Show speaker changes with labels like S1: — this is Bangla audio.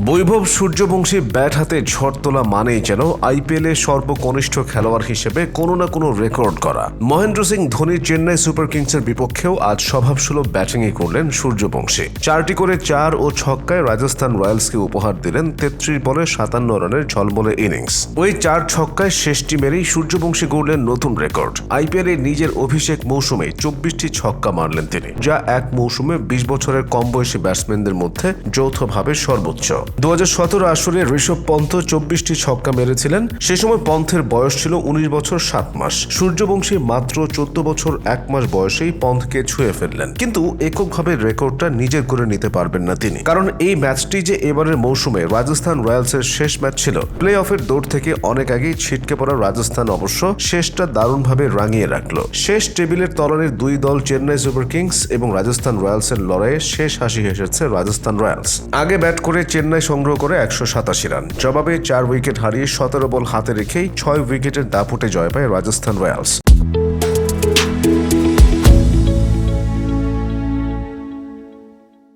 S1: বৈভব সূর্যবংশী ব্যাট হাতে ঝড় তোলা মানেই যেন আইপিএলে সর্বকনিষ্ঠ খেলোয়াড় হিসেবে কোনো না কোনো রেকর্ড করা। মহেন্দ্র সিং ধোনির চেন্নাই সুপার কিংসের বিপক্ষেও আজ স্বভাবসুলভ ব্যাটিংই করলেন সূর্যবংশী। 4টি করে 4 ও ছক্কায় রাজস্থান রয়্যালসকে উপহার দিলেন 33 বলে 57 রানের ঝলমলে ইনিংস। ওই 4 ছক্কায় শেষটি মেরেই সূর্যবংশী গড়লেন নতুন রেকর্ড। আইপিএলে নিজের অভিষেক মৌসুমে 24টি ছক্কা মারলেন তিনি, যা এক মৌসুমে 20 বছরের কম বয়সী ব্যাটসম্যানদের মধ্যে যৌথভাবে সর্বোচ্চ। 2017 আসরে ঋষভ পন্থ 24টি ছক্কা মেরেছিলেন। সে সময় পন্থের বয়স ছিল 19 বছর 7 মাস। সূর্যবংশী মাত্র 14 বছর 1 মাস বয়সেই পন্থকে ছুঁয়ে ফেললেন, কিন্তু এককভাবে রেকর্ডটা নিজের করে নিতে পারবেন না তিনি, কারণ এই ম্যাচটি যে এবারের মৌসুমে রাজস্থান রয়্যালসের শেষ ম্যাচ ছিল। প্লে অফের দৌড় থেকে অনেক আগেই ছিটকে পড়া রাজস্থান অবশ্য শেষটা দারুণভাবে রাঙিয়ে রাখল। শেষ টেবিলের তলানির দুই দল চেন্নাই সুপার কিংস এবং রাজস্থান রয়্যালসের লড়াইয়ে শেষ হাসি হেসেছে রাজস্থান রয়্যালস। আগে ব্যাট করে চেন্নাই সংগ্রহ করে 187 রান, জবাবে 4 উইকেট হারিয়ে 17 বল হাতে রেখেই 6 উইকেটের দাপুটে জয় পায় রাজস্থান রয়্যালস।